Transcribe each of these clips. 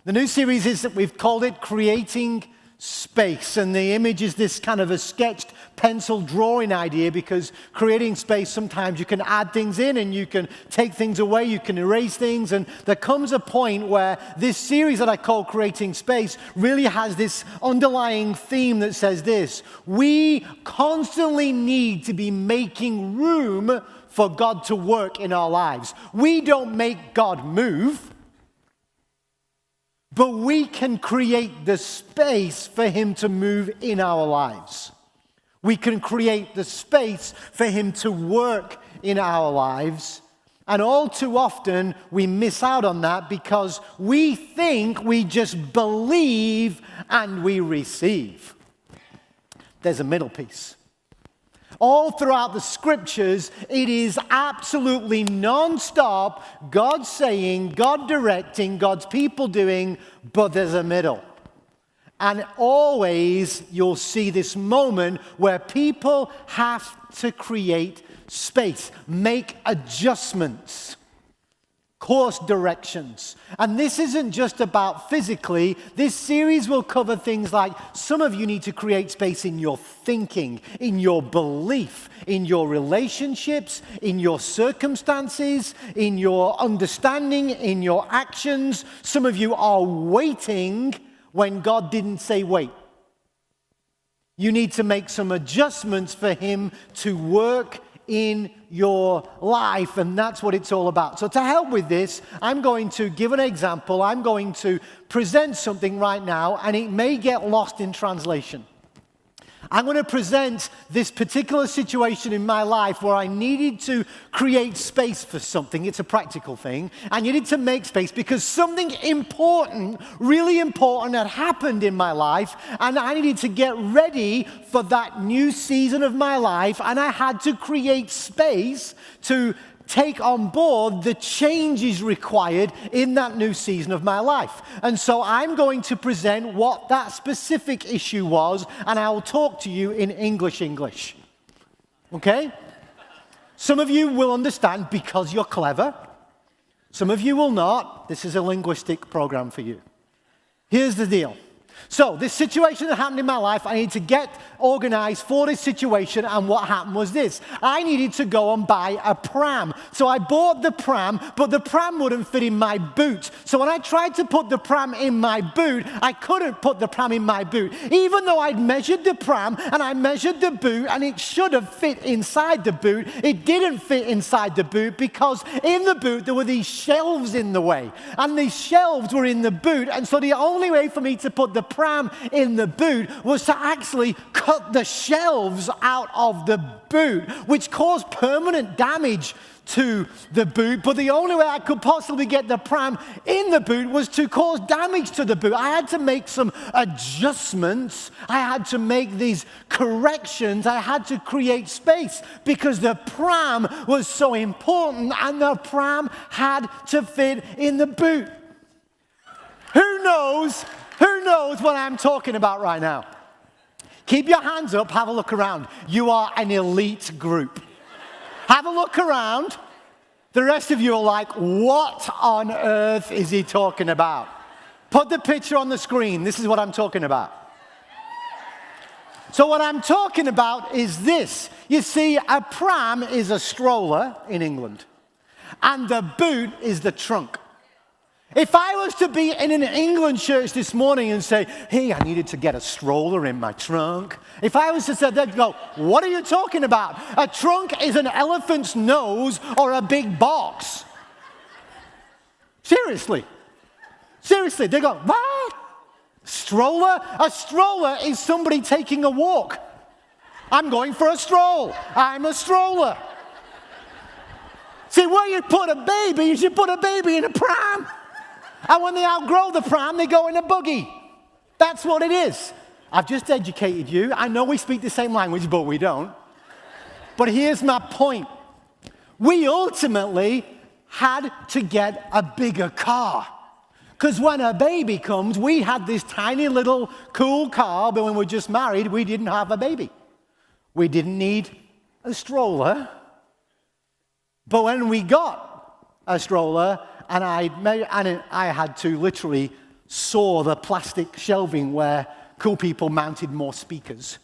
The new series is that we've called it Creating Space, and the image is this kind of a sketched pencil drawing idea, because creating space, sometimes you can add things in and you can take things away, you can erase things, and there comes a point where this series that I call Creating Space really has this underlying theme that says this: we constantly need to be making room for God to work in our lives. We don't make God move, but we can create the space for him to move in our lives. We can create the space for him to work in our lives. And all too often, we miss out on that because we think we just believe and we receive. There's a middle piece. All throughout the scriptures, it is absolutely non-stop God saying, God directing, God's people doing, but there's a middle. And always you'll see this moment where people have to create space, make adjustments, course directions. And this isn't just about physically. This series will cover things like some of you need to create space in your thinking, in your belief, in your relationships, in your circumstances, in your understanding, in your actions. Some of you are waiting when God didn't say wait. You need to make some adjustments for him to work in your life, and that's what it's all about. So to help with this, I'm going to give an example. I'm going to present something right now, and it may get lost in translation. I'm going to present this particular situation in my life where I needed to create space for something. It's a practical thing. I needed to make space because something important, really important, had happened in my life, and I needed to get ready for that new season of my life, and I had to create space to take on board the changes required in that new season of my life. And so I'm going to present what that specific issue was, and I will talk to you in English. Okay? Some of you will understand because you're clever. Some of you will not. This is a linguistic program for you. Here's the deal. So this situation that happened in my life, I needed to get organized for this situation, and what happened was this. I needed to go and buy a pram. So I bought the pram, but the pram wouldn't fit in my boot. So when I tried to put the pram in my boot, I couldn't put the pram in my boot. Even though I'd measured the pram and I measured the boot and it should have fit inside the boot, it didn't fit inside the boot because in the boot there were these shelves in the way. And these shelves were in the boot, and so the only way for me to put the pram in the boot was to actually cut the shelves out of the boot, which caused permanent damage to the boot. But the only way I could possibly get the pram in the boot was to cause damage to the boot. I had to make some adjustments. I had to make these corrections. I had to create space because the pram was so important and the pram had to fit in the boot. Who knows what I'm talking about right now? Keep your hands up, have a look around. You are an elite group. Have a look around. The rest of you are like, what on earth is he talking about? Put the picture on the screen. This is what I'm talking about. So what I'm talking about is this. You see, a pram is a stroller in England, and the boot is the trunk. If I was to be in an England church this morning and say, hey, I needed to get a stroller in my trunk. If I was to say, they'd go, what are you talking about? A trunk is an elephant's nose or a big box. Seriously. They go, what? Stroller? A stroller is somebody taking a walk. I'm going for a stroll. I'm a stroller. See, where you put a baby, you should put a baby in a pram. And when they outgrow the pram, they go in a buggy. That's what it is. I've just educated you. I know we speak the same language, but we don't. But here's my point. We ultimately had to get a bigger car. Because when a baby comes, we had this tiny little cool car, but when we were just married, we didn't have a baby. We didn't need a stroller. But when we got a stroller, and I had to literally saw the plastic shelving where cool people mounted more speakers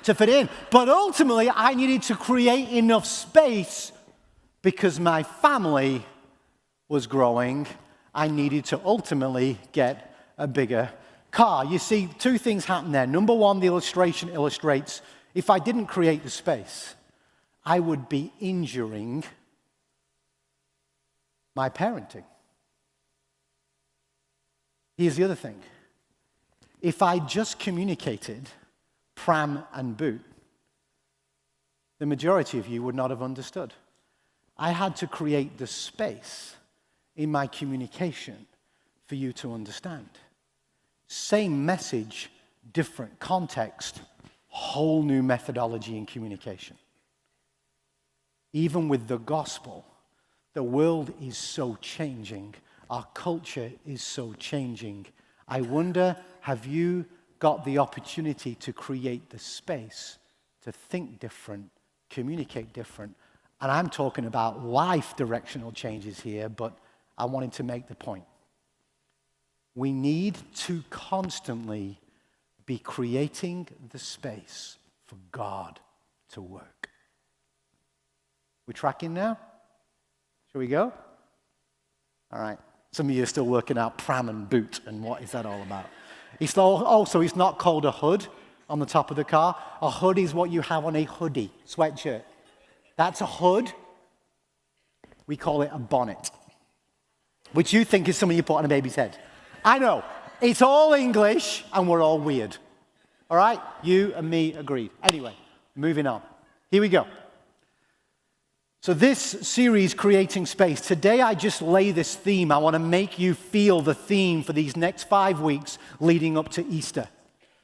to fit in. But ultimately, I needed to create enough space because my family was growing. I needed to ultimately get a bigger car. You see, two things happen there. Number one, the illustration illustrates if I didn't create the space, I would be injuring my parenting. Here's the other thing. If I just communicated pram and boot, the majority of you would not have understood. I had to create the space in my communication for you to understand. Same message, different context, whole new methodology in communication. Even with the gospel, the world is so changing. Our culture is so changing. I wonder, have you got the opportunity to create the space to think different, communicate different? And I'm talking about life directional changes here, but I wanted to make the point. We need to constantly be creating the space for God to work. We tracking now? Shall we go? All right. Some of you are still working out pram and boot and what is that all about. It's not called a hood on the top of the car. A hood is what you have on a hoodie, sweatshirt. That's a hood. We call it a bonnet, which you think is something you put on a baby's head. I know. It's all English and we're all weird. All right? You and me agreed. Anyway, moving on. Here we go. So this series, Creating Space, today I just lay this theme. I want to make you feel the theme for these next 5 weeks leading up to Easter.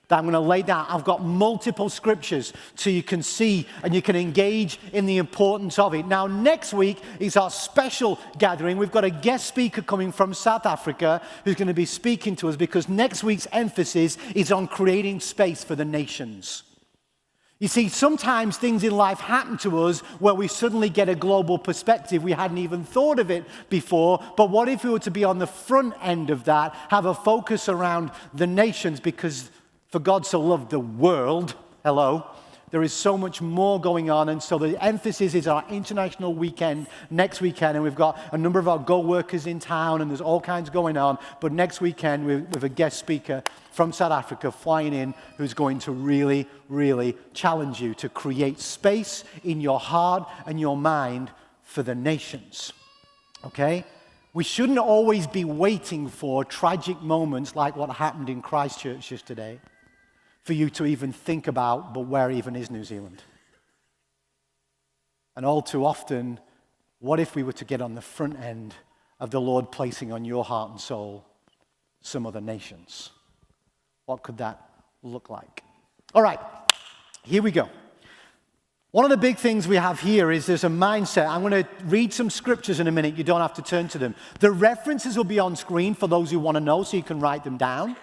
That I'm going to lay down. I've got multiple scriptures so you can see and you can engage in the importance of it. Now, next week is our special gathering. We've got a guest speaker coming from South Africa who's going to be speaking to us because next week's emphasis is on creating space for the nations. You see, sometimes things in life happen to us where we suddenly get a global perspective. We hadn't even thought of it before. But what if we were to be on the front end of that, have a focus around the nations? Because for God so loved the world, hello, there is so much more going on. And so the emphasis is our international weekend next weekend. And we've got a number of our co-workers in town and there's all kinds going on. But next weekend we have a guest speaker from South Africa flying in who's going to really, really challenge you to create space in your heart and your mind for the nations. Okay? We shouldn't always be waiting for tragic moments like what happened in Christchurch yesterday for you to even think about, but where even is New Zealand? And all too often, what if we were to get on the front end of the Lord placing on your heart and soul some other nations? What could that look like? All right, here we go. One of the big things we have here is there's a mindset. I'm going to read some scriptures in a minute. You don't have to turn to them. The references will be on screen for those who want to know, so you can write them down.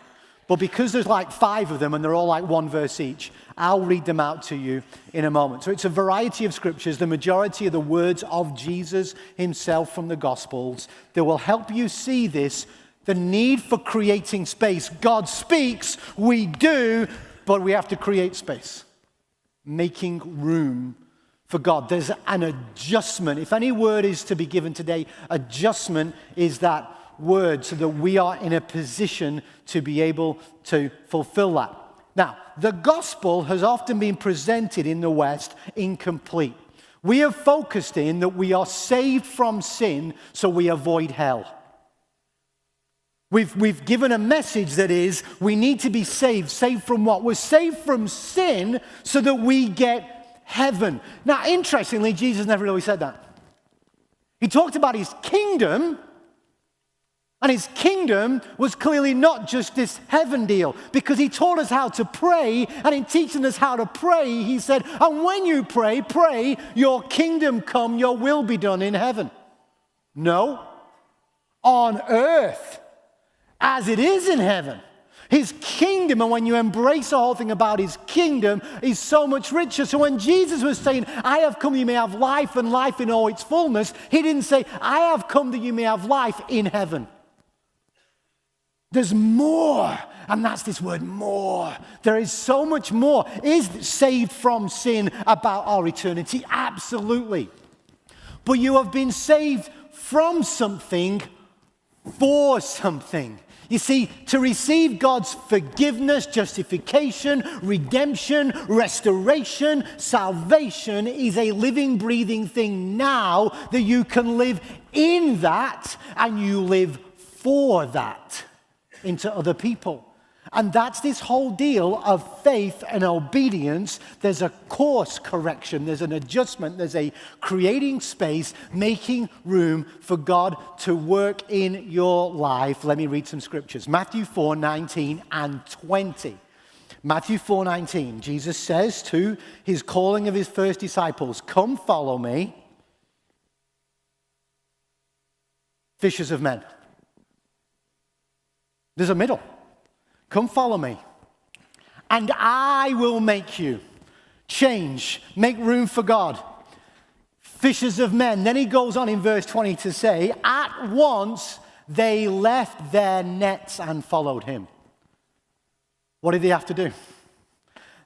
But because there's like 5 of them and they're all like one verse each, I'll read them out to you in a moment. So it's a variety of scriptures, the majority of the words of Jesus himself from the Gospels that will help you see this, the need for creating space. God speaks, we do, but we have to create space. Making room for God. There's an adjustment. If any word is to be given today, adjustment is that word so that we are in a position to be able to fulfill that. Now, the gospel has often been presented in the West incomplete. We have focused in that we are saved from sin so we avoid hell. We've given a message that is, we need to be saved. Saved from what? We're saved from sin so that we get heaven. Now, interestingly, Jesus never really said that. He talked about his kingdom, and his kingdom was clearly not just this heaven deal, because he taught us how to pray, and in teaching us how to pray, he said, and when you pray, pray, your kingdom come, your will be done in heaven. No, on earth, as it is in heaven. His kingdom, and when you embrace the whole thing about his kingdom, is so much richer. So when Jesus was saying, I have come that you may have life and life in all its fullness, he didn't say, I have come that you may have life in heaven. There's more, and that's this word more. There is so much more. Is saved from sin about our eternity? Absolutely. But you have been saved from something for something. You see, to receive God's forgiveness, justification, redemption, restoration, salvation is a living, breathing thing now that you can live in that and you live for that into other people. And that's this whole deal of faith and obedience. There's a course correction, there's an adjustment, there's a creating space, making room for God to work in your life. Let me read some scriptures. Matthew 4:19 and 20. Matthew 4:19, Jesus says to his calling of his first disciples, "Come follow me, fishers of men." There's a middle. Come follow me, and I will make you change, make room for God. Fishers of men. Then he goes on in verse 20 to say, at once they left their nets and followed him. What did they have to do?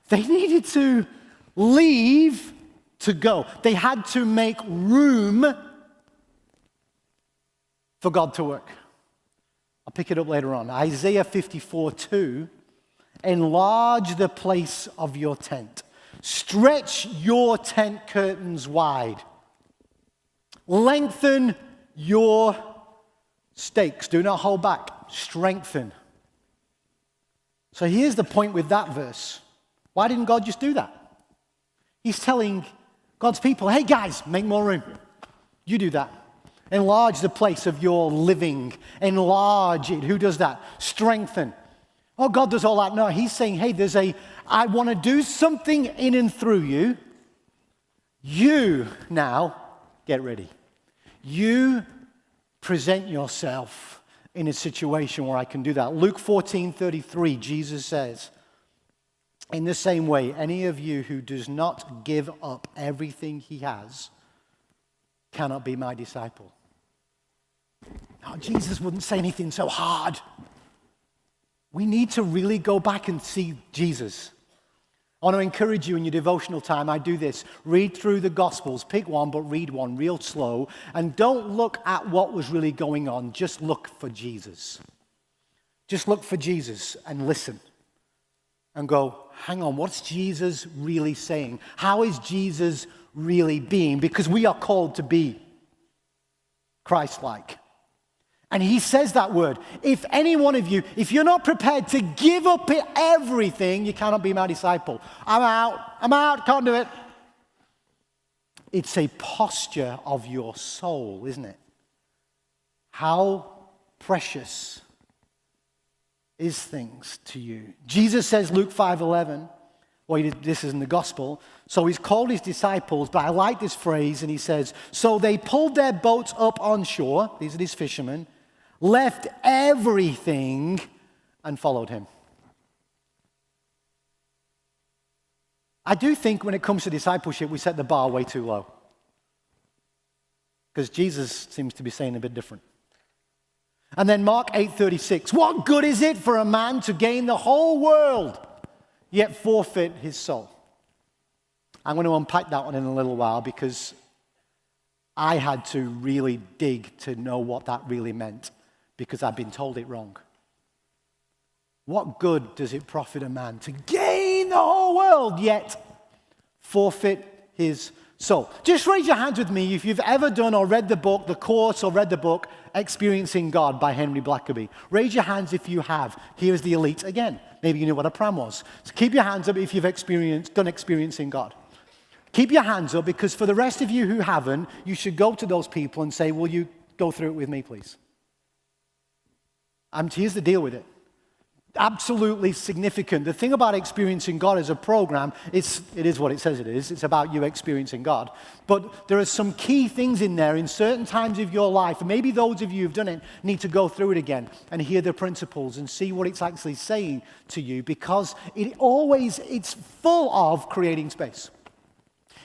They needed to leave to go. They had to make room for God to work. I'll pick it up later on. Isaiah 54:2, enlarge the place of your tent. Stretch your tent curtains wide. Lengthen your stakes. Do not hold back. Strengthen. So here's the point with that verse. Why didn't God just do that? He's telling God's people, hey guys, make more room. You do that. Enlarge the place of your living. Enlarge it. Who does that? Strengthen. Oh, God does all that. No, he's saying, hey, I want to do something in and through you. You now get ready. You present yourself in a situation where I can do that. Luke 14:33, Jesus says, in the same way, any of you who does not give up everything he has cannot be my disciple. Now, Jesus wouldn't say anything so hard. We need to really go back and see Jesus. I want to encourage you in your devotional time. I do this. Read through the Gospels. Pick one, but read one real slow. And don't look at what was really going on. Just look for Jesus. Just look for Jesus and listen. And go, hang on, what's Jesus really saying? How is Jesus really being? Because we are called to be Christ-like. And he says that word. If any one of you, if you're not prepared to give up everything, you cannot be my disciple. I'm out, can't do it. It's a posture of your soul, isn't it? How precious is things to you. Jesus says, Luke 5:11, well, this is in the gospel. So he's called his disciples, but I like this phrase, and he says, so they pulled their boats up on shore, these are these fishermen, left everything and followed him. I do think when it comes to discipleship, we set the bar way too low. Because Jesus seems to be saying a bit different. And then Mark 8:36, what good is it for a man to gain the whole world, yet forfeit his soul? I'm going to unpack that one in a little while because I had to really dig to know what that really meant because I've been told it wrong. What good does it profit a man to gain the whole world, yet forfeit his soul? Just raise your hands with me if you've ever done or read the book, the course, or read the book, Experiencing God by Henry Blackaby. Raise your hands if you have. Here's the elite again. Maybe you knew what a pram was. So keep your hands up if you've done Experiencing God. Keep your hands up because for the rest of you who haven't, you should go to those people and say, will you go through it with me, please? Here's the deal with it. Absolutely significant. The thing about Experiencing God as a program, it is what it says it is. It's about you experiencing God. But there are some key things in there in certain times of your life. And maybe those of you who've done it need to go through it again and hear the principles and see what it's actually saying to you because it's full of creating space.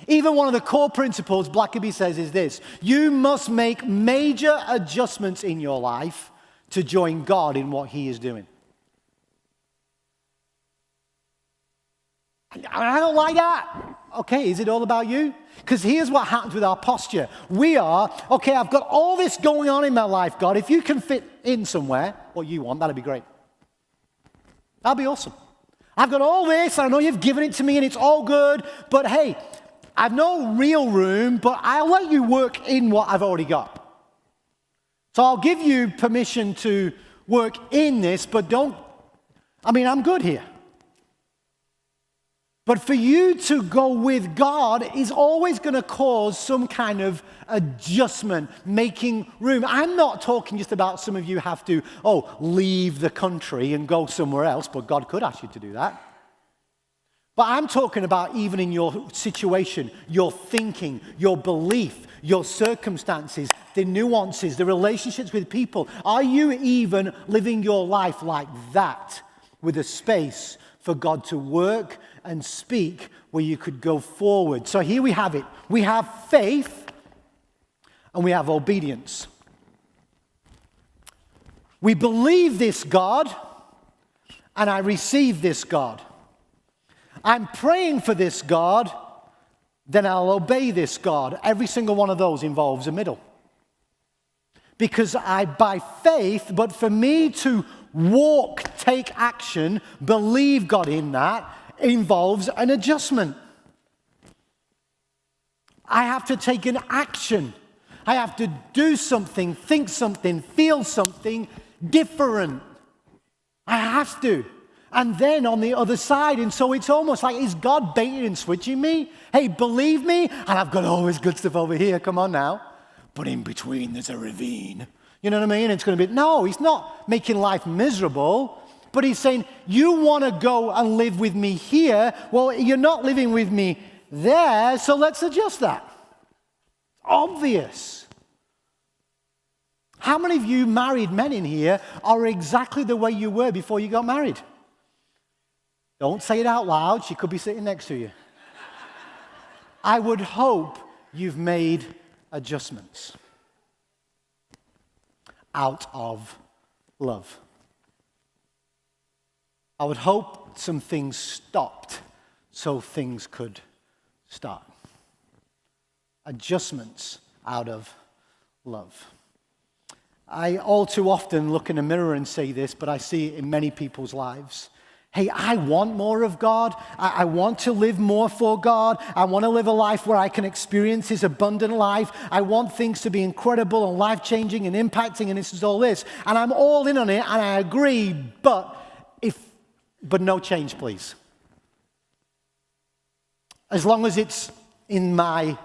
Even one of the core principles Blackaby says is this: you must make major adjustments in your life to join God in what he is doing. I don't like that. Okay, is it all about you? Because here's what happens with our posture. We are, okay, I've got all this going on in my life, God. If you can fit in somewhere what you want, that'd be great. That'd be awesome. I've got all this, and I know you've given it to me, and it's all good, but hey, I've no real room, but I'll let you work in what I've already got. So I'll give you permission to work in this, but I'm good here. But for you to go with God is always going to cause some kind of adjustment, making room. I'm not talking just about some of you have to, leave the country and go somewhere else, but God could ask you to do that. But I'm talking about even in your situation, your thinking, your belief, your circumstances, the nuances, the relationships with people. Are you even living your life like that with a space for God to work and speak where you could go forward? So here we have it. We have faith and we have obedience. We believe this God and I receive this God. I'm praying for this God, then I'll obey this God. Every single one of those involves a middle. Because by faith, but for me to walk, take action, believe God in that, involves an adjustment. I have to take an action. I have to do something, think something, feel something different. I have to. And then on the other side, and so it's almost like, is God baiting and switching me? Hey, believe me, and I've got all this good stuff over here, come on now. But in between, there's a ravine. You know what I mean? It's going to be, no, he's not making life miserable, but he's saying, you want to go and live with me here. Well, you're not living with me there, so let's adjust that. Obvious. How many of you married men in here are exactly the way you were before you got married? Don't say it out loud. She could be sitting next to you. I would hope you've made adjustments out of love. I would hope some things stopped so things could start. Adjustments out of love. I all too often look in a mirror and say this, but I see it in many people's lives. Hey, I want more of God. I want to live more for God. I want to live a life where I can experience His abundant life. I want things to be incredible and life-changing and impacting, and this is all this. And I'm all in on it, and I agree, but no change, please. As long as it's in my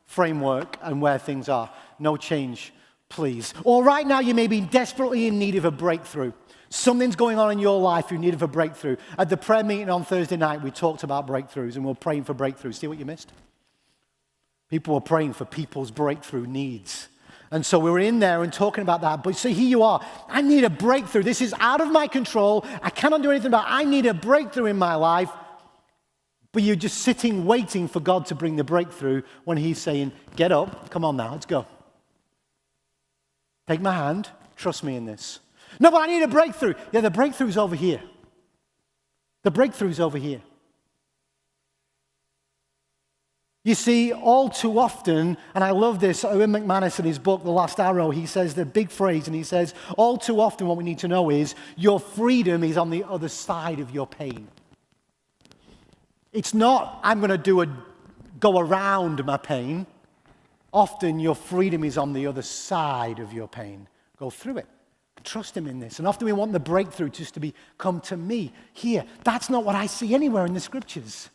framework and where things are, no change, please. Or right now, you may be desperately in need of a breakthrough. Something's going on in your life, you need of a breakthrough. At the prayer meeting on Thursday night, we talked about breakthroughs, and we're praying for breakthroughs. See what you missed? People were praying for people's breakthrough needs. And so we were in there and talking about that. But so here you are. I need a breakthrough. This is out of my control. I cannot do anything about it. I need a breakthrough in my life. But you're just sitting waiting for God to bring the breakthrough when He's saying, get up, come on now, let's go. Take my hand, trust me in this. No, but I need a breakthrough. Yeah, the breakthrough's over here. The breakthrough's over here. You see, all too often, and I love this, Owen McManus in his book, The Last Arrow, he says the big phrase, and he says, all too often what we need to know is your freedom is on the other side of your pain. It's not, I'm going to go around my pain. Often your freedom is on the other side of your pain. Go through it. Trust Him in this. And often we want the breakthrough just to be, come to me here. That's not what I see anywhere in the scriptures.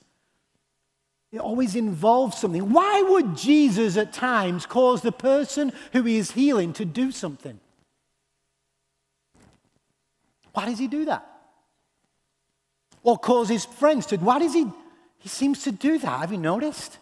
It always involves something. Why would Jesus at times cause the person who He is healing to do something? Why does He do that? Or cause His friends to? Why does He seems to do that. Have you noticed?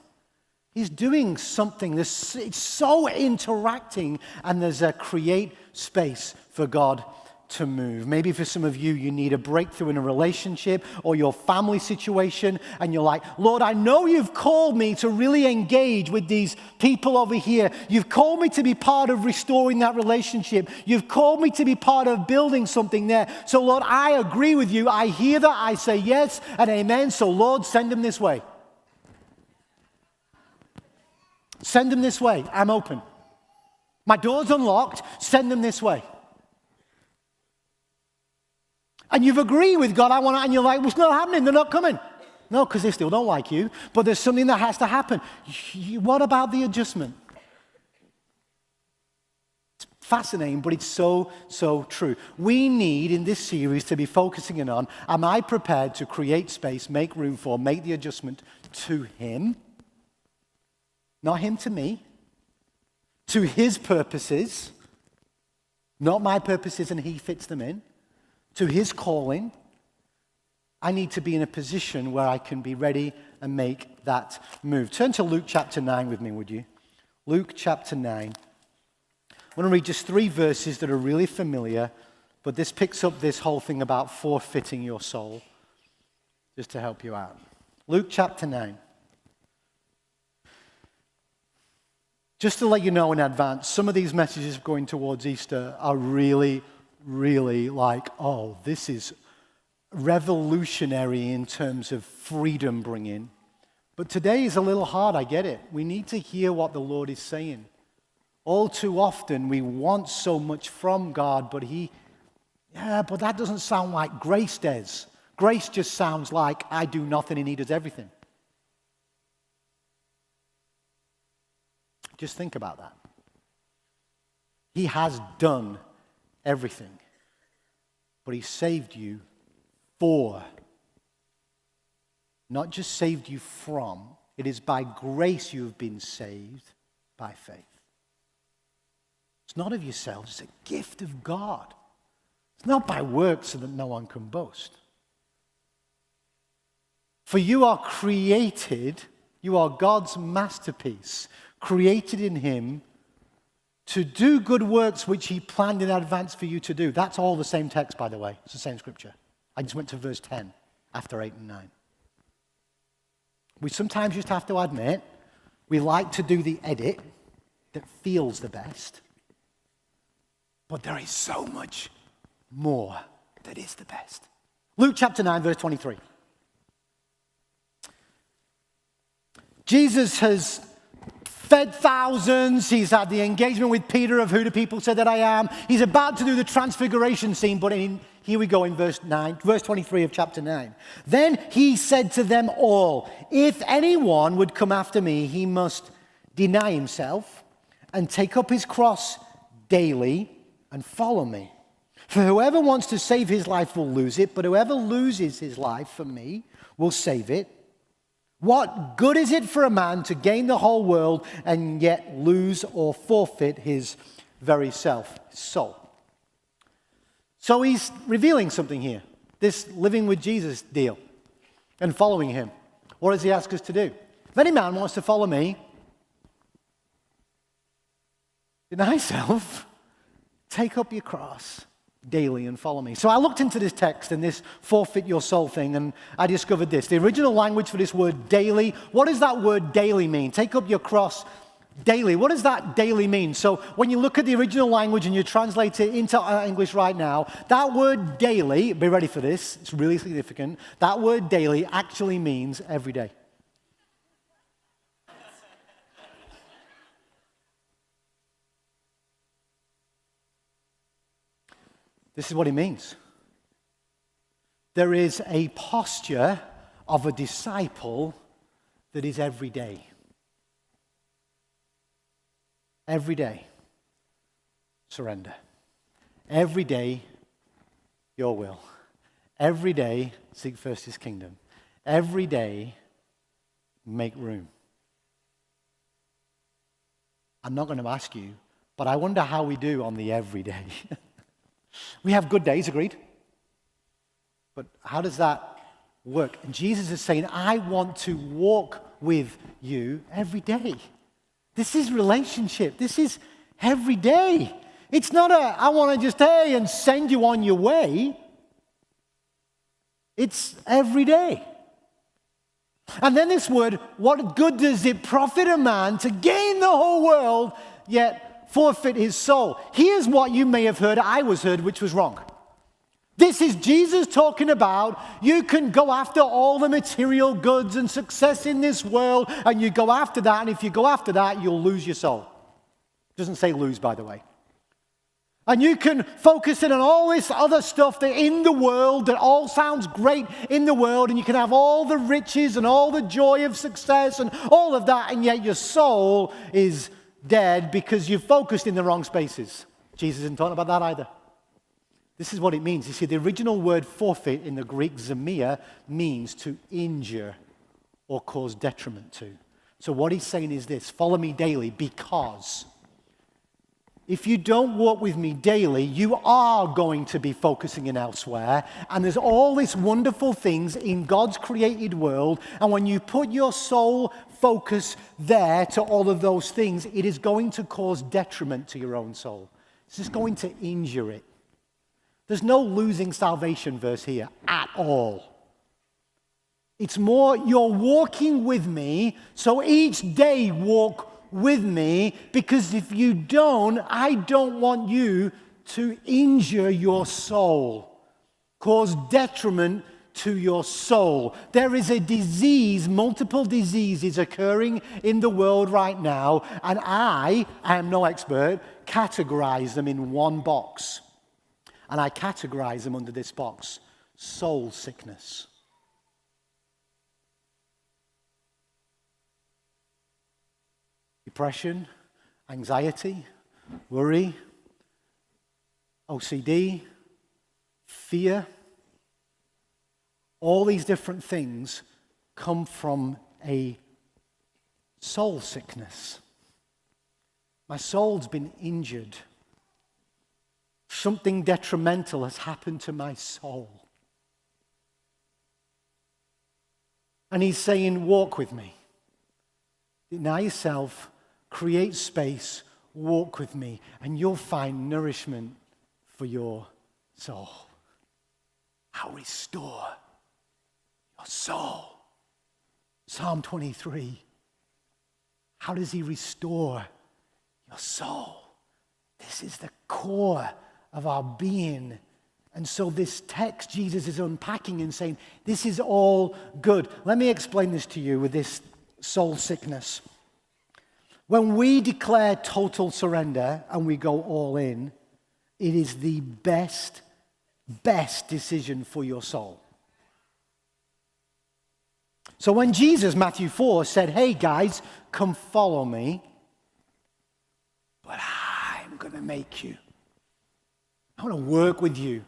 He's doing something. It's so interacting, and there's a create space for God to move. Maybe for some of you, you need a breakthrough in a relationship or your family situation, and you're like, Lord, I know you've called me to really engage with these people over here. You've called me to be part of restoring that relationship. You've called me to be part of building something there. So, Lord, I agree with you. I hear that. I say yes and amen. So, Lord, send them this way. Send them this way. I'm open. My door's unlocked. Send them this way. And you've agreed with God, I want to, and you're like, well, it's not happening, they're not coming. No, because they still don't like you, but there's something that has to happen. What about the adjustment? It's fascinating, but it's so, so true. We need, in this series, to be focusing in on, am I prepared to create space, make room for, make the adjustment to Him? Not Him to me. To His purposes, not my purposes, and He fits them in. To His calling, I need to be in a position where I can be ready and make that move. Turn to Luke chapter 9 with me, would you? Luke chapter 9. I want to read just 3 verses that are really familiar, but this picks up this whole thing about forfeiting your soul, just to help you out. Luke chapter 9. Just to let you know in advance, some of these messages going towards Easter are really like, oh, this is revolutionary in terms of freedom bringing. But today is a little hard, I get it. We need to hear what the Lord is saying. All too often we want so much from God, but but that doesn't sound like grace does. Grace just sounds like I do nothing and He does everything. Just think about that. He has done everything. But He saved you for. Not just saved you from. It is by grace you have been saved by faith. It's not of yourselves, it's a gift of God. It's not by works so that no one can boast. For you are created, you are God's masterpiece, created in Him to do good works which He planned in advance for you to do. That's all the same text, by the way. It's the same scripture. I just went to verse 10 after 8 and 9. We sometimes just have to admit we like to do the edit that feels the best. But there is so much more that is the best. Luke chapter 9, verse 23. Jesus has fed thousands. He's had the engagement with Peter of who do people say that I am. He's about to do the transfiguration scene, but here we go in verse 23 of chapter 9. Then He said to them all, if anyone would come after me, he must deny himself and take up his cross daily and follow me. For whoever wants to save his life will lose it, but whoever loses his life for me will save it. What good is it for a man to gain the whole world and yet lose or forfeit his very self, his soul? So He's revealing something here, this living with Jesus deal and following Him. What does He ask us to do? If any man wants to follow me, deny yourself, take up your cross daily and follow me. So I looked into this text and this forfeit your soul thing, and I discovered this. The original language for this word daily, what does that word daily mean? Take up your cross daily. What does that daily mean? So when you look at the original language and you translate it into English right now, that word daily, be ready for this, it's really significant. That word daily actually means every day. This is what it means. There is a posture of a disciple that is every day. Every day, surrender. Every day, your will. Every day, seek first His kingdom. Every day, make room. I'm not going to ask you, but I wonder how we do on the everyday. We have good days, agreed. But how does that work? And Jesus is saying, I want to walk with you every day. This is relationship. This is every day. It's not I want to just, hey, and send you on your way. It's every day. And then this word, what good does it profit a man to gain the whole world, yet forfeit his soul? Here's what you may have heard, I was heard, which was wrong. This is Jesus talking about you can go after all the material goods and success in this world, and you go after that, and if you go after that, you'll lose your soul. It doesn't say lose, by the way. And you can focus in on all this other stuff that in the world, that all sounds great in the world, and you can have all the riches and all the joy of success and all of that, and yet your soul is dead because you've focused in the wrong spaces. Jesus isn't talking about that either. This is what it means. You see, the original word forfeit in the Greek, zemia, means to injure or cause detriment to. So what he's saying is this: follow me daily, because if you don't walk with me daily, you are going to be focusing in elsewhere. And there's all these wonderful things in God's created world. And when you put your soul focus there to all of those things, it is going to cause detriment to your own soul. It's just going to injure it. There's no losing salvation verse here at all. It's more, you're walking with me, so each day walk with me, because if you don't, I don't want you to injure your soul, cause detriment to your soul. There is a disease, multiple diseases occurring in the world right now, and I am no expert, categorize them in one box. And I categorize them under this box: soul sickness. Depression, anxiety, worry, OCD, fear. All these different things come from a soul sickness. My soul's been injured. Something detrimental has happened to my soul. And he's saying, walk with me. Deny yourself, create space, walk with me, and you'll find nourishment for your soul. I'll restore your soul. Psalm 23. How does he restore your soul? This is the core of our being. And so this text, Jesus is unpacking and saying, this is all good. Let me explain this to you with this soul sickness. When we declare total surrender and we go all in, it is the best decision for your soul. So when Jesus, Matthew 4, said, hey guys, come follow me, but I'm going to make you. I want to work with you.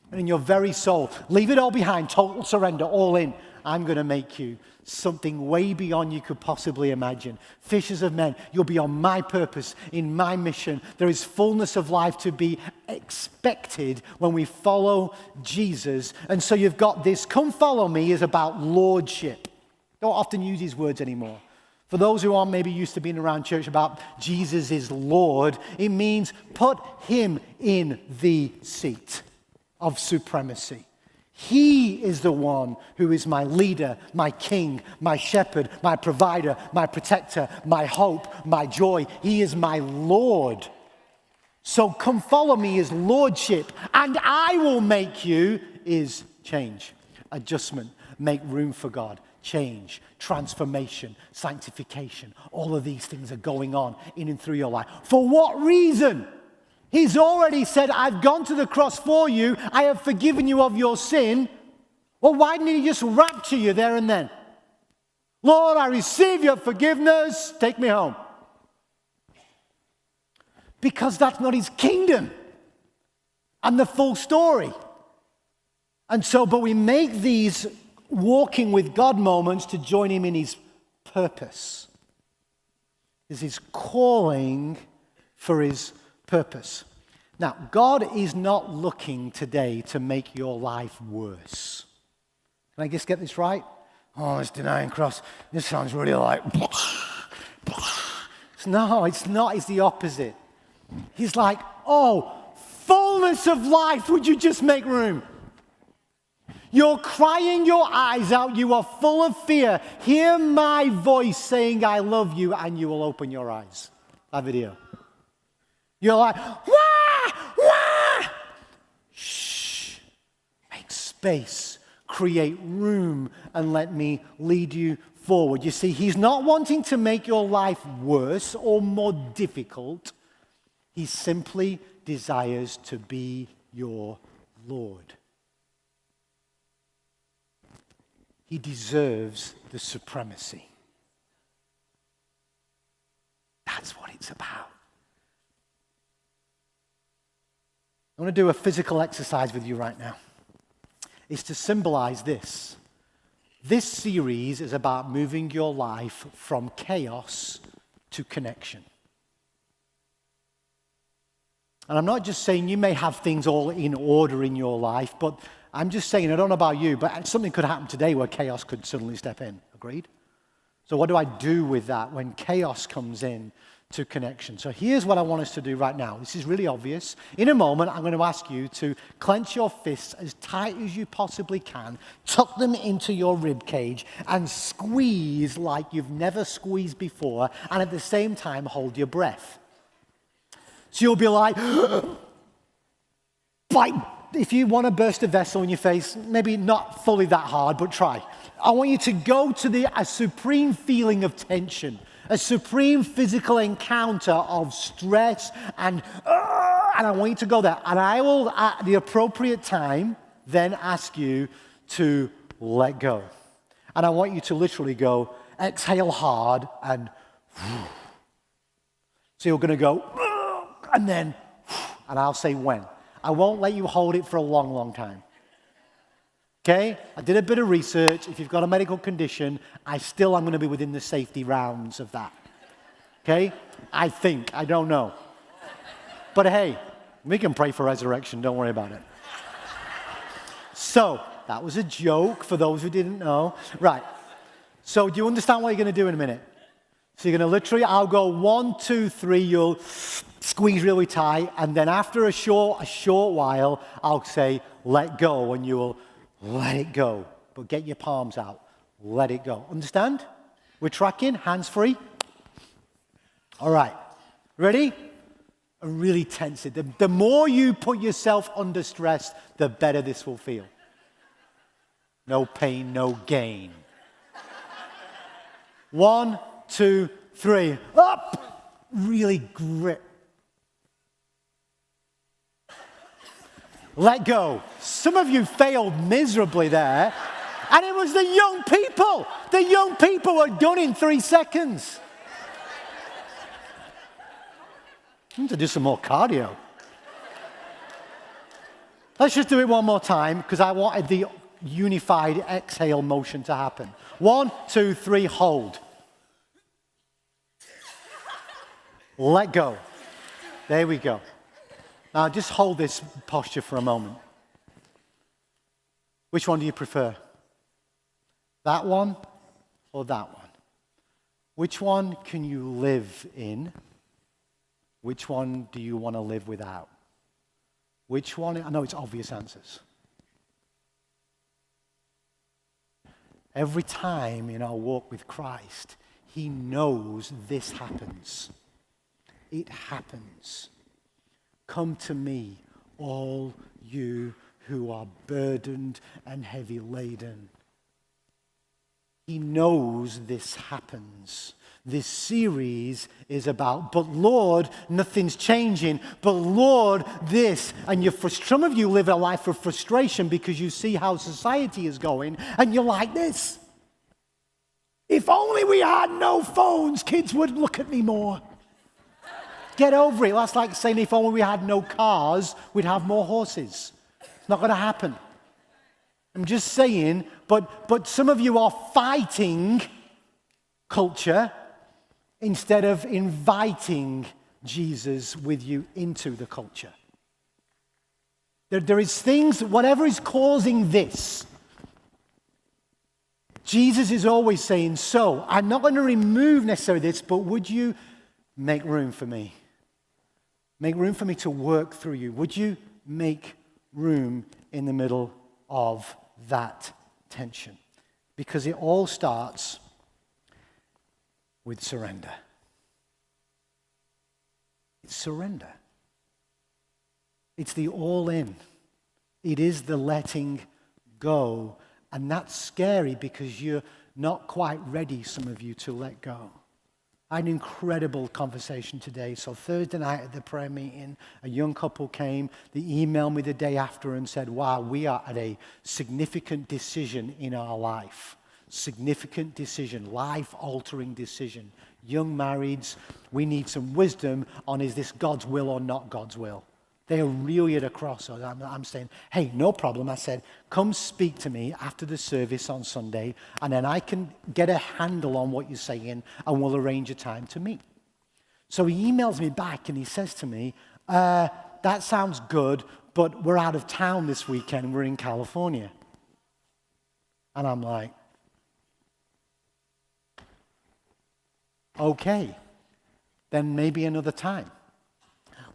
And in your very soul, leave it all behind, total surrender, all in. I'm going to make you something way beyond you could possibly imagine. Fishers of men, you'll be on my purpose, in my mission. There is fullness of life to be expected when we follow Jesus. And so you've got this, come follow me, is about lordship. Don't often use these words anymore. For those who aren't maybe used to being around church about Jesus is Lord, it means put him in the seat of supremacy. He is the one who is my leader, my king, my shepherd, my provider, my protector, my hope, my joy. He is my Lord. So come follow me is lordship, and I will make you is change, adjustment, make room for God. Change, transformation, sanctification. All of these things are going on in and through your life. For what reason? He's already said, I've gone to the cross for you. I have forgiven you of your sin. Well, why didn't he just rapture you there and then? Lord, I receive your forgiveness. Take me home. Because that's not his kingdom and the full story. And so, but we make these walking with God moments to join him in his purpose. Is his calling for his purpose. Now, God is not looking today to make your life worse. Can I just get this right? Oh, it's denying cross. This sounds really like... No, it's not. It's the opposite. He's like, oh, fullness of life, would you just make room? You're crying your eyes out. You are full of fear. Hear my voice saying, I love you, and you will open your eyes. That video. You're like, wah, wah. Shh. Make space. Create room and let me lead you forward. You see, he's not wanting to make your life worse or more difficult. He simply desires to be your Lord. He deserves the supremacy. That's what it's about. I want to do a physical exercise with you right now. It's to symbolize this. This series is about moving your life from chaos to connection. And I'm not just saying you may have things all in order in your life, but I'm just saying, I don't know about you, but something could happen today where chaos could suddenly step in. Agreed? So what do I do with that when chaos comes in to connection? So here's what I want us to do right now. This is really obvious. In a moment, I'm going to ask you to clench your fists as tight as you possibly can, tuck them into your rib cage, and squeeze like you've never squeezed before, and at the same time, hold your breath. So you'll be like, if you want to burst a vessel in your face, maybe not fully that hard, but try. I want you to go to a supreme feeling of tension, a supreme physical encounter of stress, and I want you to go there. And I will, at the appropriate time, then ask you to let go. And I want you to literally go, exhale hard, and so you're going to go, and then, and I'll say when. I won't let you hold it for a long, long time. Okay? I did a bit of research. If you've got a medical condition, I'm going to be within the safety rounds of that. Okay? I think. I don't know. But hey, we can pray for resurrection. Don't worry about it. So, that was a joke for those who didn't know. Right. So, do you understand what you're going to do in a minute? So you're going to literally, I'll go 1, 2, 3, you'll squeeze really tight, and then after a short while, I'll say, let go, and you will let it go. But get your palms out. Let it go. Understand? We're tracking, hands free. All right. Ready? And really tense it. The more you put yourself under stress, the better this will feel. No pain, no gain. 1, 2, 3. Up! Really grip. Let go. Some of you failed miserably there. And it was the young people. The young people were done in 3 seconds. I need to do some more cardio. Let's just do it one more time because I wanted the unified exhale motion to happen. 1, 2, 3, hold. Let go. There we go. Now just hold this posture for a moment. Which one do you prefer? That one or that one? Which one can you live in? Which one do you want to live without? Which one? I know it's obvious answers. Every time in our walk with Christ, He knows this happens. It happens. Come to me, all you who are burdened and heavy laden. He knows this happens. This series is about, but Lord, nothing's changing. But Lord, this. And some of you live a life of frustration because you see how society is going, and you're like this. If only we had no phones, kids would look at me more. Get over it. That's like saying if only we had no cars, we'd have more horses. It's not going to happen. I'm just saying, but some of you are fighting culture instead of inviting Jesus with you into the culture. There is things, whatever is causing this, Jesus is always saying, so, I'm not going to remove necessarily this, but would you make room for me? Make room for me to work through you. Would you make room in the middle of that tension? Because it all starts with surrender. It's surrender. It's the all in. It is the letting go. And that's scary because you're not quite ready, some of you, to let go. I had an incredible conversation today. So Thursday night at the prayer meeting, a young couple came. They emailed me the day after and said, wow, we are at a significant decision in our life. Significant decision, life-altering decision. Young marrieds, we need some wisdom on is this God's will or not God's will. They are really at a crossroads. I'm saying, hey, no problem. I said, come speak to me after the service on Sunday, and then I can get a handle on what you're saying, and we'll arrange a time to meet. So he emails me back, and he says to me, that sounds good, but we're out of town this weekend. We're in California. And I'm like, okay, then maybe another time.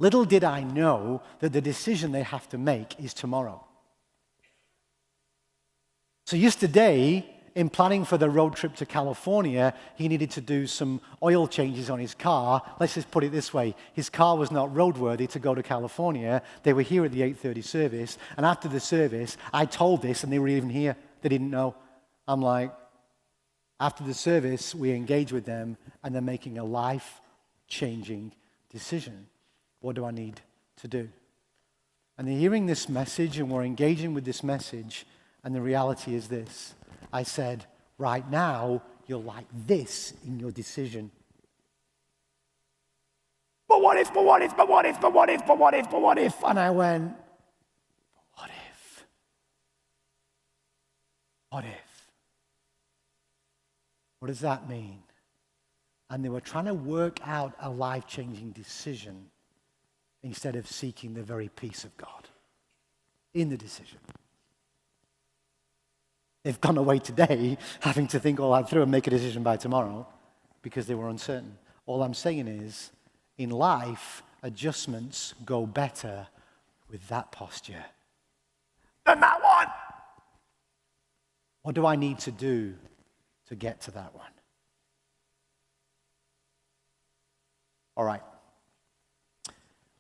Little did I know that the decision they have to make is tomorrow. So yesterday, in planning for the road trip to California, he needed to do some oil changes on his car. Let's just put it this way. His car was not roadworthy to go to California. They were here at the 8:30 service. And after the service, I told this, and they were even here. They didn't know. I'm like, after the service, we engage with them, and they're making a life-changing decision. What do I need to do? And they're hearing this message, and we're engaging with this message, and the reality is this. I said, right now, you're like this in your decision. But what if, but what if, but what if, but what if, but what if, but what if? And I went, what if? What if? What does that mean? And they were trying to work out a life-changing decision instead of seeking the very peace of God in the decision. They've gone away today having to think all that through and make a decision by tomorrow because they were uncertain. All I'm saying is, in life, adjustments go better with that posture than that one. What do I need to do to get to that one? All right.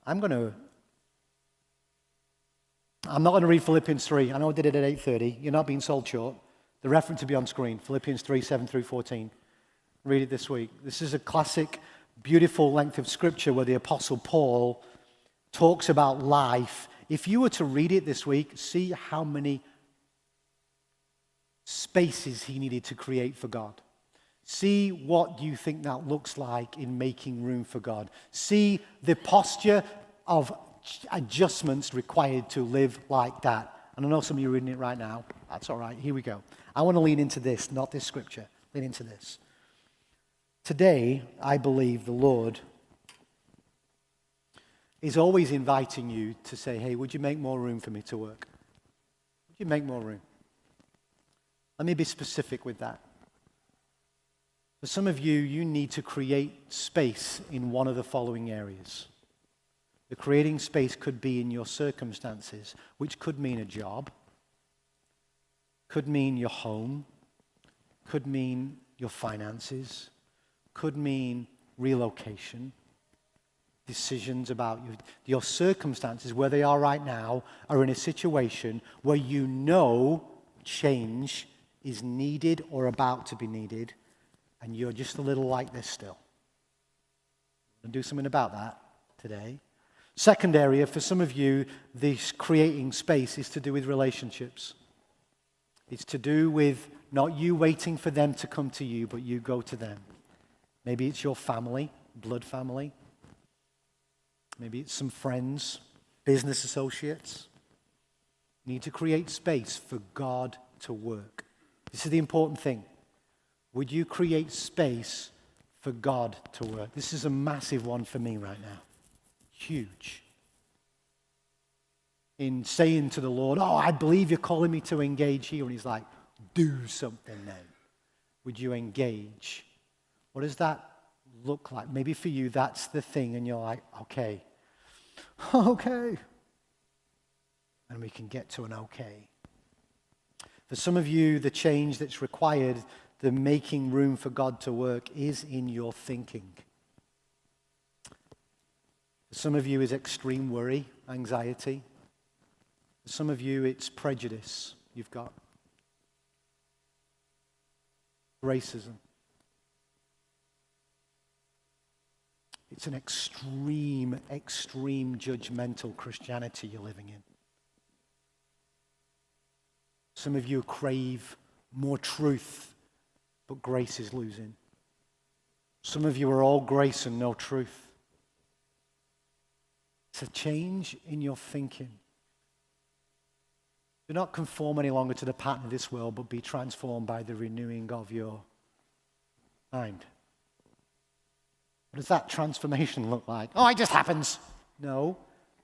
I'm not going to read Philippians 3. I know I did it at 8:30. You're not being sold short. The reference will be on screen. Philippians 3, 7 through 14. Read it this week. This is a classic, beautiful length of scripture where the Apostle Paul talks about life. If you were to read it this week, see how many spaces he needed to create for God. See what you think that looks like in making room for God. See the posture of adjustments required to live like that. And I know some of you are reading it right now. That's all right. Here we go. I want to lean into this, not this scripture. Lean into this. Today, I believe the Lord is always inviting you to say, hey, would you make more room for me to work? Would you make more room? Let me be specific with that. For some of you, you need to create space in one of the following areas. The creating space could be in your circumstances, which could mean a job, could mean your home, could mean your finances, could mean relocation, decisions about your circumstances, where they are right now, are in a situation where you know change is needed or about to be needed, and you're just a little like this still. I'm going to do something about that today. Second area, for some of you, this creating space is to do with relationships. It's to do with not you waiting for them to come to you, but you go to them. Maybe it's your family, blood family. Maybe it's some friends, business associates. You need to create space for God to work. This is the important thing. Would you create space for God to work? This is a massive one for me right now. Huge. In saying to the Lord, oh, I believe you're calling me to engage here. And he's like, do something then. Would you engage? What does that look like? Maybe for you, that's the thing. And you're like, okay, Okay. And we can get to an okay. For some of you, the change that's required, the making room for God to work, is in your thinking. For some of you, it's extreme worry, anxiety. For some of you, it's prejudice you've got. Racism. It's an extreme judgmental Christianity you're living in. Some of you crave more truth, but grace is losing. Some of you are all grace and no truth. It's a change in your thinking. Do not conform any longer to the pattern of this world, but be transformed by the renewing of your mind. What does that transformation look like? Oh, it just happens. No,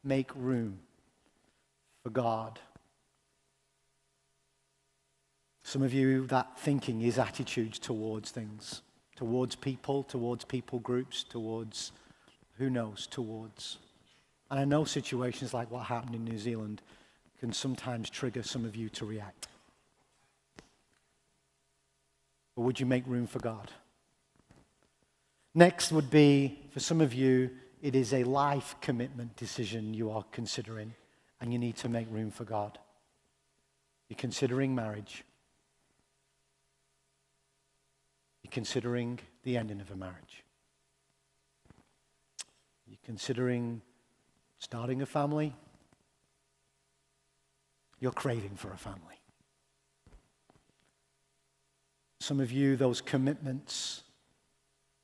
make room for God. Some of you, that thinking is attitudes towards things, towards people groups, towards, who knows, towards. And I know situations like what happened in New Zealand can sometimes trigger some of you to react. But would you make room for God? Next would be, for some of you, it is a life commitment decision you are considering, and you need to make room for God. You're considering marriage. You're considering the ending of a marriage. You're considering starting a family. You're craving for a family. Some of you, those commitments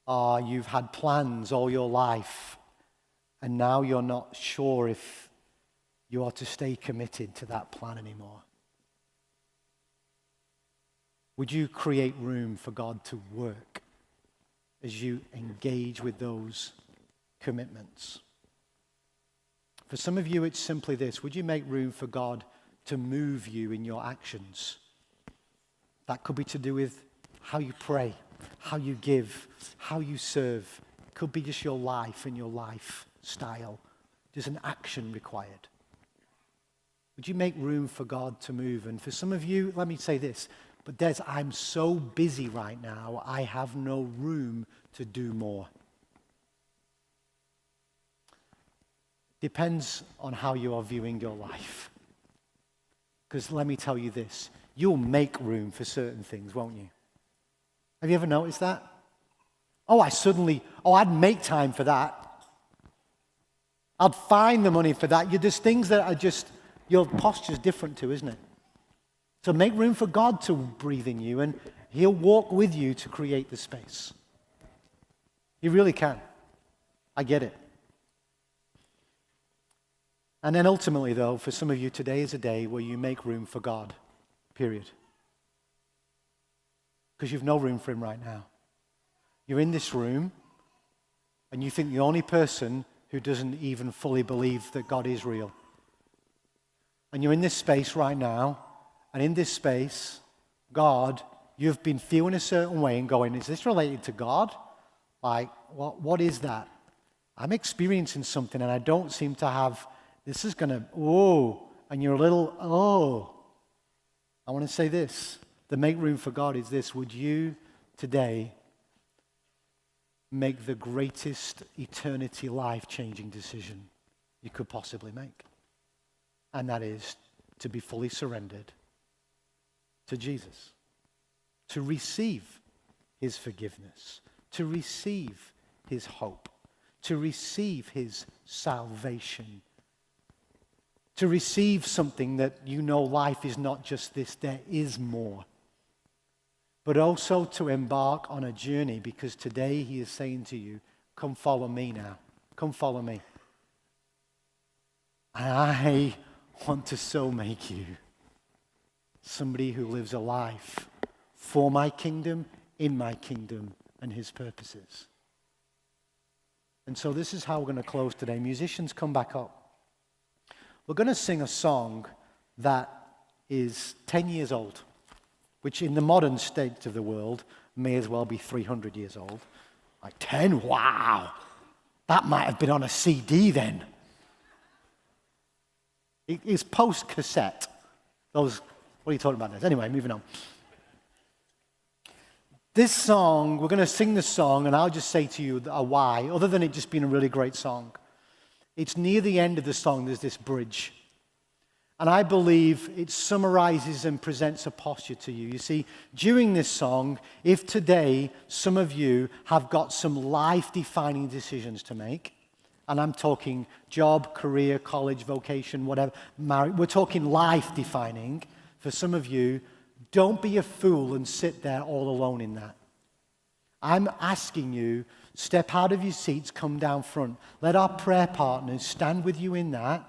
are you've had plans all your life, and now you're not sure if you are to stay committed to that plan anymore. Would you create room for God to work as you engage with those commitments? For some of you, it's simply this. Would you make room for God to move you in your actions? That could be to do with how you pray, how you give, how you serve. It could be just your life and your lifestyle. There's an action required. Would you make room for God to move? And for some of you, let me say this, but Des, I'm so busy right now, I have no room to do more. Depends on how you are viewing your life. Because let me tell you this, you'll make room for certain things, won't you? Have you ever noticed that? I'd make time for that. I'd find the money for that. There's things that are just, your posture's different to, isn't it? So make room for God to breathe in you, and He'll walk with you to create the space. He really can. I get it. And then ultimately, though, for some of you, today is a day where you make room for God, period. Because you've no room for Him right now. You're in this room, and you think the only person who doesn't even fully believe that God is real. And you're in this space right now, and in this space, God, you've been feeling a certain way and going, is this related to God? Like, what is that? I'm experiencing something, and I don't seem to have, this is going to, and you're a little, I want to say this. The make room for God is this. Would you today make the greatest eternity life-changing decision you could possibly make? And that is to be fully surrendered to Jesus, to receive His forgiveness, to receive His hope, to receive His salvation, to receive something that you know life is not just this, there is more. But also to embark on a journey, because today He is saying to you, come follow me now. Come follow me. And I want to so make you somebody who lives a life for my kingdom, in my kingdom, and His purposes. And so this is how we're going to close today. Musicians, come back up. We're going to sing a song that is 10 years old, which in the modern state of the world may as well be 300 years old. Like 10? Wow! That might have been on a CD then. It's post-cassette. Those, what are you talking about this? Anyway, moving on. This song, we're going to sing this song, and I'll just say to you a why, other than it just being a really great song. It's near the end of the song, there's this bridge. And I believe it summarizes and presents a posture to you. You see, during this song, if today some of you have got some life-defining decisions to make, and I'm talking job, career, college, vocation, whatever, marriage, we're talking life-defining. For some of you, don't be a fool and sit there all alone in that. I'm asking you, step out of your seats, come down front. Let our prayer partners stand with you in that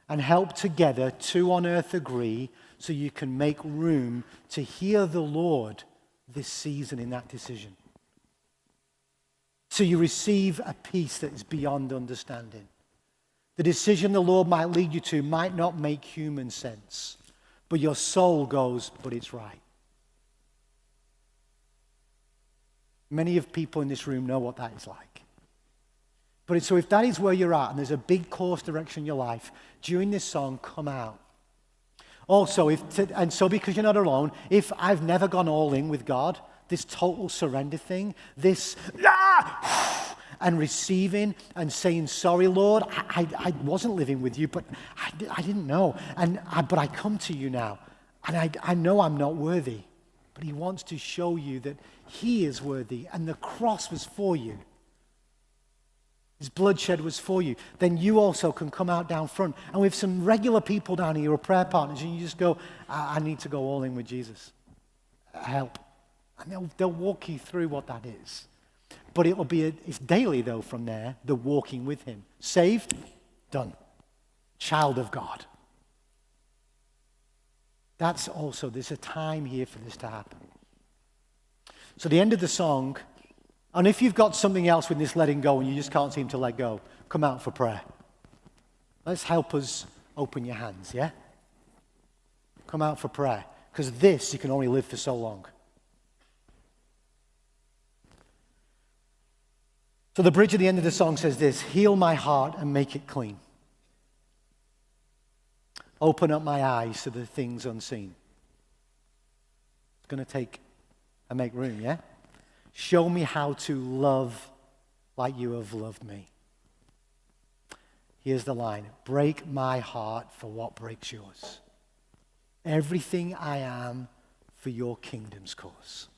and help together, two on earth agree, so you can make room to hear the Lord this season in that decision. So you receive a peace that is beyond understanding. The decision the Lord might lead you to might not make human sense, but your soul goes, but it's right. Many of people in this room know what that is like. But so if that is where you're at and there's a big course direction in your life, during this song, come out. Also, so because you're not alone, if I've never gone all in with God, this total surrender thing, this and receiving and saying, sorry, Lord, I wasn't living with you, but I didn't know. But I come to you now, and I know I'm not worthy. But he wants to show you that he is worthy, and the cross was for you. His bloodshed was for you. Then you also can come out down front. And we have some regular people down here who are prayer partners, and you just go, I need to go all in with Jesus. Help. And they'll walk you through what that is. But it's daily, though, from there, the walking with him. Saved, done. Child of God. There's a time here for this to happen. So the end of the song, and if you've got something else with this letting go and you just can't seem to let go, come out for prayer. Let's help us open your hands, yeah? Come out for prayer. Because this, you can only live for so long. So the bridge at the end of the song says this: heal my heart and make it clean. Open up my eyes to the things unseen. It's going to take and make room, yeah? Show me how to love like you have loved me. Here's the line: break my heart for what breaks yours. Everything I am for your kingdom's cause.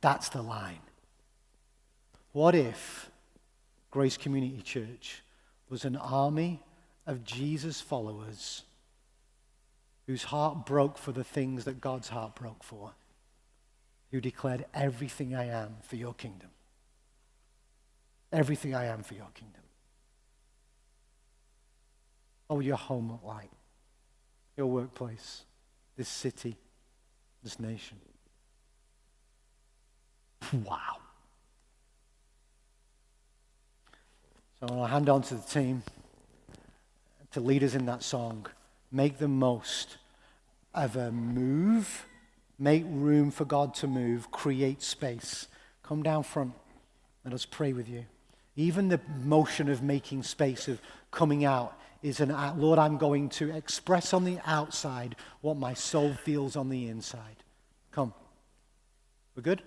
That's the line. What if Grace Community Church was an army of Jesus followers whose heart broke for the things that God's heart broke for, who declared everything I am for your kingdom? Everything I am for your kingdom. What would your home look like? Your workplace, this city, this nation? Wow. So I want to hand on to the team to lead us in that song. Make the most of a move. Make room for God to move. Create space. Come down front. Let us pray with you. Even the motion of making space, of coming out, is an act. Lord, I'm going to express on the outside what my soul feels on the inside. Come. We're good?